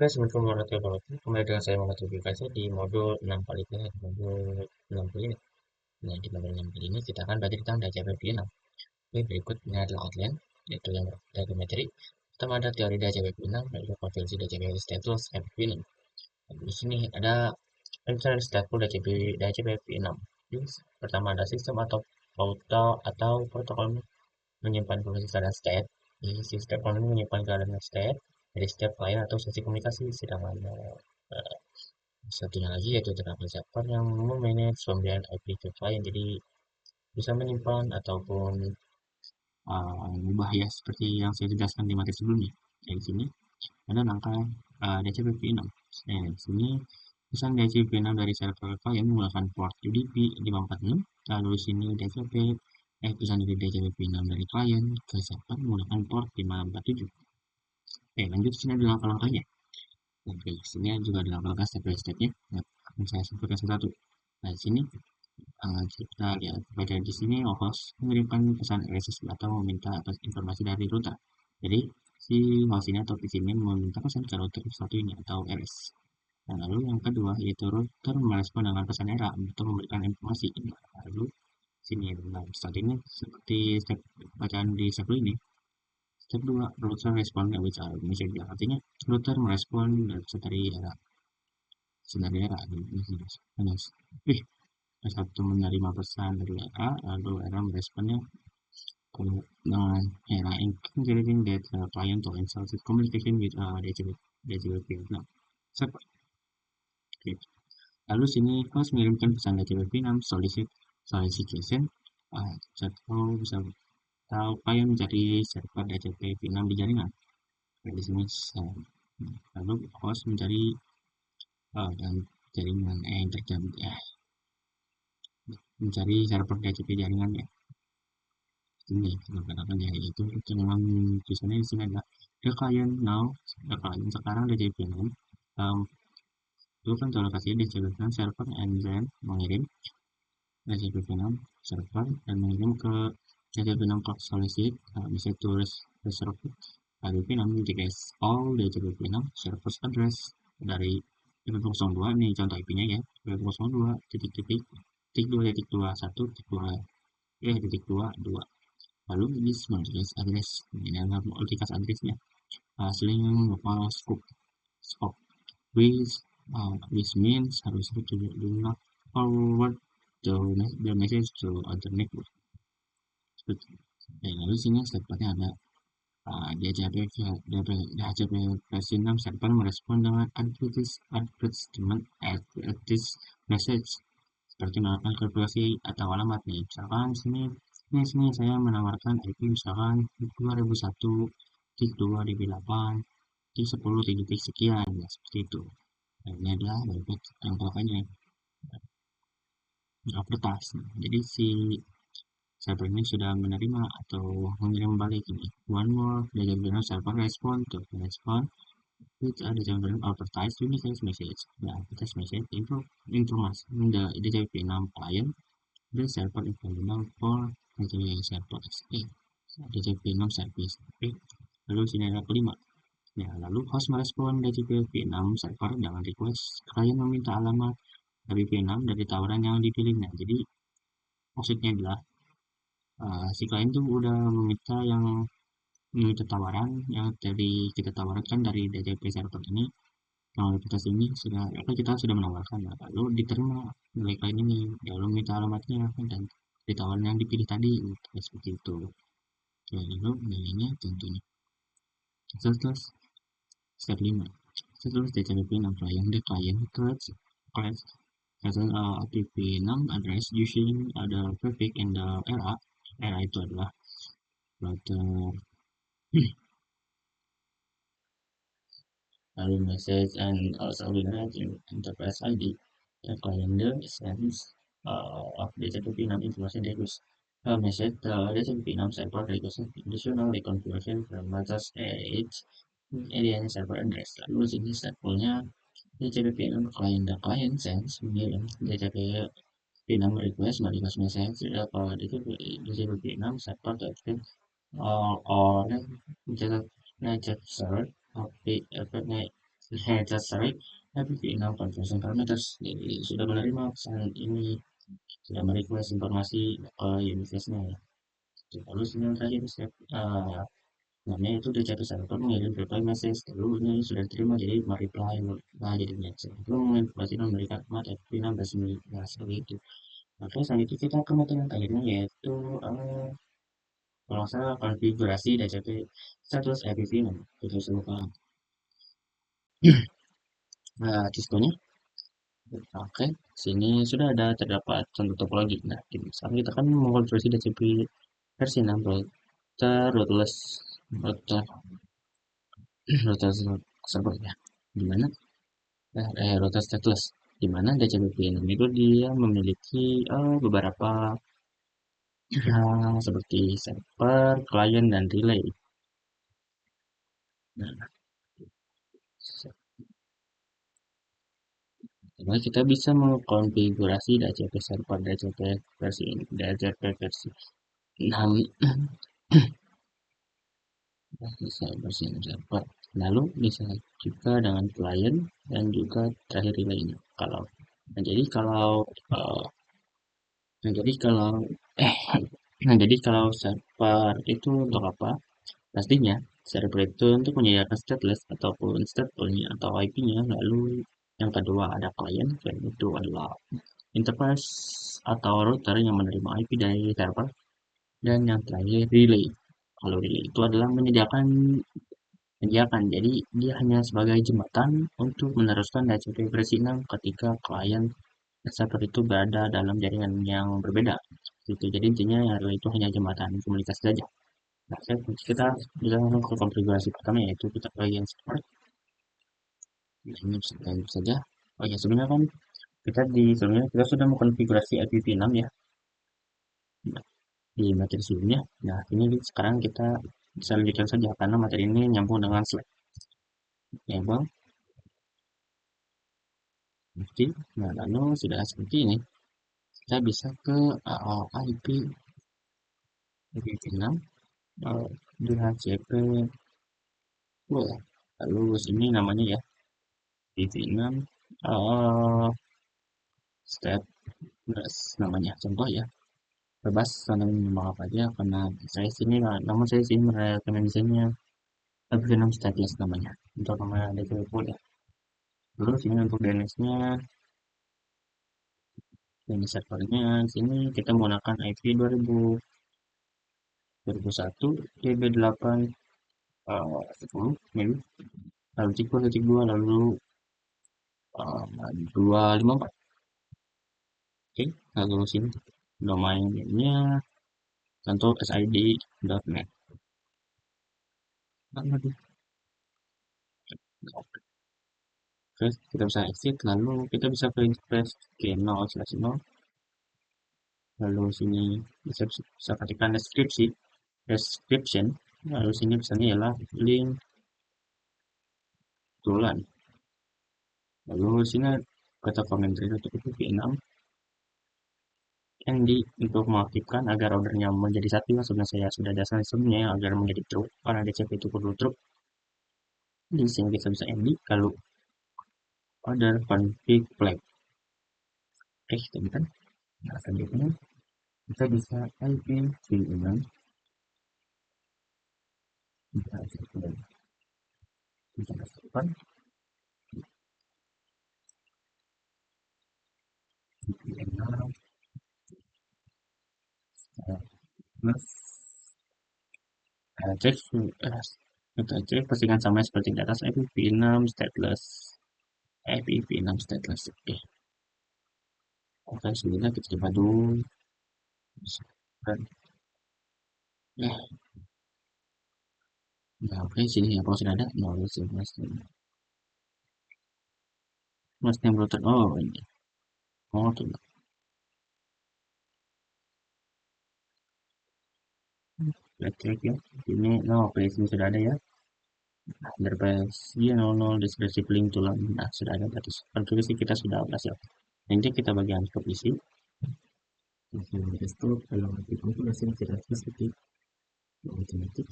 Oke, Assalamualaikum warahmatullahi wabarakatuh. Kembali dengan saya Muhammad Rufik di modul 6 kali ini, modul 6 kali ini. Nah, di modul 6 kali ini kita akan belajar tentang DHBP 6. Oke, berikut ini adalah outline, yaitu yang dari materi. Pertama ada teori DHBP 6, yaitu konvensi DHBP status DHBP 6. Di sini ada rencana stateful DHBP 6. Jadi, pertama ada sistem atau protokol menyimpan informasi keadaan state. Jadi, si step ini menyimpan keadaan state dari setiap klien atau sesi komunikasi, sedangkan satunya lagi yaitu terdapat server yang memanage pembelian IP ke klien, jadi bisa menyimpan ataupun mengubah ya seperti yang saya jelaskan di materi sebelumnya. Di sini ada langkah DHCP 6. Nah, di sini pesan DHCP 6 dari server klien menggunakan port UDP 546. Lalu di sini pesan dari DHCP 6 dari klien ke server menggunakan port 547. Oke, lanjut sini ada langkah-langkahnya. Oke, sini juga ada langkah-langkah step by step-nya. Nah, akan saya sebutkan satu-satu. Nah, di sini kita lihat pada di sini host mengirimkan pesan RSS atau meminta atas informasi dari router. Jadi si host ini atau PC ini meminta pesan ke router satu ini atau RS. Dan lalu yang kedua yaitu router merespon dengan pesan error untuk memberikan informasi. Lalu sini nah, saat ini seperti step bacaan di step ini. Step 2, router respon which are message. Artinya router merespon dari error. Dari error hanya satu menerima pesan dari era, lalu era meresponnya dengan era including that client to install communication with DHCP. Nah, okay. Lalu sini host mengirimkan pesan DHCP 6 solicitation atau bisa tahu klien mencari server DHCP 6 di jaringan. Nah, di sini lalu host mencari dan jaringan yang terjadi mencari server DHCP jaringan ya. Ini kenapa ya itu memang tulisannya di sini adalah the client now, the client sekarang DHCP 6 itu kan lokasinya di DHCP 6 server and then mengirim DHCP 6 server dan mengirim ke DHCP 6 cloud solicit bisa tulis reserve DHCP 6 jks all DHCP 6 server address dari 02 nih contoh IP-nya ya 02 titik 2 lalu ini multicast address ini adalah multicast addressnya sling scope which means harus do not forward the message to other network. Lalu sini stepnya ada DHCP versi 6 server merespon dengan advertisement message seperti melakukan kalkulasi atau alamat nih. Misalkan sini saya menawarkan IP misalkan 2001 titik 2 db 8 titik 10 titik sekian ya seperti itu. Nah, ini adalah yang pokoknya advertise. Jadi si server ini sudah menerima atau mengirim balik ini. One more, dari server respond to respond which ada yang advertise unique message. Nah, advertise message informasi the DHCP 6 client the server available for server DHCP 6 service. Lalu sini ada kelima. Ya, lalu host merespon DHCP 6 server dengan request klien meminta alamat DHCP 6 dari tawaran yang dipilih. Nah, jadi maksudnya adalah si klien tuh udah meminta tawaran yang dari kita tawarkan dari DHCP server ini yang ini kita sudah menawarkan lalu diterima oleh klien ini lalu minta alamatnya dan di tawaran yang dipilih tadi seperti itu. Lalu nilainya tentunya setelah step 5 setelah DHCP 6 client the client creates as an OTP 6 address using the prefix in the era itu adalah router lalu message and also we have enterprise ID the client sends of DHCP 6 information request message the DHCP 6 server request additional reconfiguration from matters area server address. Lalu sini stepnya DHCP 6 client the client sends mengirim DHCP 6 request message ke DHCP 6 server to or register of the Necessary HPV6 Conversion Parameters. Jadi sudah menerima pesan ini, sudah merequest informasi ke universe-nya ya. Lalu sini yang terakhir step namanya itu udah jatuh server mengirim reply message, lalu ini sudah diterima jadi reply nah jadinya sebelum menginformasikan memberikan format FP6 resmi nah seperti itu. Oke, selanjutnya kita ke materi yang terakhirnya yaitu kalau nggak salah konfigurasi DHCP status FPV6 itu semua. Nah, diskonnya oke, sini sudah ada terdapat contoh topologi. Nah, sekarang kita kan mengkonversi DHCP versi 6 router rootless router router server ya. Gimana? Router stateless. Di mana DHCP itu dia memiliki beberapa seperti server, klien, dan relay. Nah, jadi kita bisa mengkonfigurasi DHCP server DHCP versi ini, DHCP versi 6 bisa versi server. Lalu bisa juga dengan klien dan juga terakhir relaynya. Kalau nah, jadi kalau eh, nah, jadi kalau eh nah, jadi kalau server itu untuk apa? Pastinya, server itu untuk menyediakan stateless ataupun stateful-nya atau IP-nya. Lalu yang kedua ada klien, klien itu adalah interface atau router yang menerima IP dari server. Dan yang terakhir relay. Kalau relay itu adalah menyediakan. Jadi dia hanya sebagai jembatan untuk meneruskan DHCP versi 6 ketika klien server itu berada dalam jaringan yang berbeda. Gitu. Jadi intinya yang relay itu hanya jembatan komunikasi saja. Nah, kita bisa langsung ke konfigurasi pertama yaitu kita bagian support. Ini bisa saja. Oh ya, sebenarnya kan sebelumnya kita sudah mengkonfigurasi IPv6 ya di materi sebelumnya. Nah, ini sekarang kita bisa lanjutkan saja karena materi ini nyambung dengan slide. Ya, Bang. Oke. Nah, lalu sudah seperti ini. Kita bisa ke IP IPv6 DHCP. Oh, lalu sini namanya ya IPv6 step namanya contoh ya. Bebas saling maaf aja karena saya sini namun saya sini merekomendasinya Venom Stateless namanya untuk nama DCP ya. Terus ini untuk DNS-nya, DNS servernya sini kita menggunakan IP 2001 DB8 10 maybe, lalu cik 2 lalu 254. Oke, lalu sini domainnya contoh sid.net. Terus kita bisa exit lalu kita bisa ke interface ke 0/0 lalu sini bisa ketikkan description lalu sini pesannya ialah link tulan lalu sini kata komentar untuk itu V6 ND untuk mengaktifkan agar ordernya menjadi satu yang sebenarnya saya sudah jelaskan sebelumnya agar menjadi true karena DCP itu perlu true di sini kita bisa ND kalau order config flag oke teman-teman nah selanjutnya kita bisa IP V6 kita bisa masukkan V6 plus cek kita cek pastikan sama seperti di atas IPv6 stateless IPv6 stateless oke oke sebelumnya kita coba dulu ya nah, oke sini ya kalau sudah ada mau mas yang router oh ini oh tuh kita cek ya ini oh oke sini sudah ada ya ya 00 deskripsi link tulang nah sudah ada berarti konfigurasi kita sudah berhasil nanti kita bagian isi desktop kalau konfigurasi kita seperti otomatis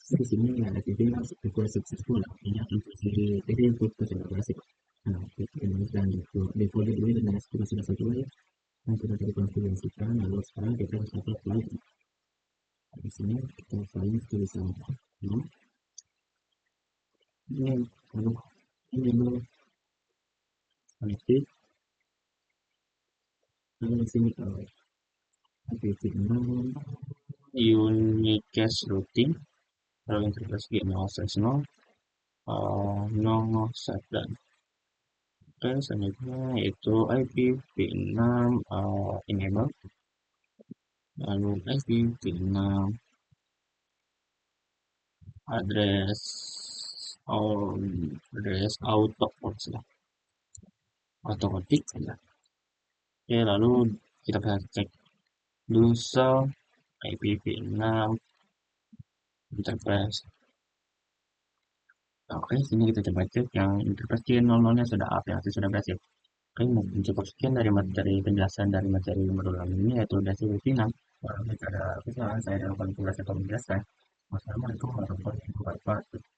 di sini ada TV equal successful, artinya inklusi jadi input ke sudah berhasil. Nah, dan default dulu dengan sudah satu ya yang sudah dikonfigurasikan, lalu sekarang kita harus upload lagi. Di sini kita find tulisan no, ini lalu ini dulu connected, lalu di sini activity unique cache routing, lalu interface game no access no, no shutdown. Oke, selanjutnya yaitu IPv6 enable, lalu IPv6 address address auto lah, auto ketik ya. Oke, lalu kita bisa cek dusel IPv6 interface. Oke, sini kita coba cek yang interface 00 nya sudah up, yang sudah berhasil. Oke, mungkin cukup sekian dari materi penjelasan dari materi modul ini, yaitu dasar IPv6. Kalau ada kesalahan saya dalam konfigurasi atau menjelaskan. Wassalamualaikum warahmatullahi wabarakatuh.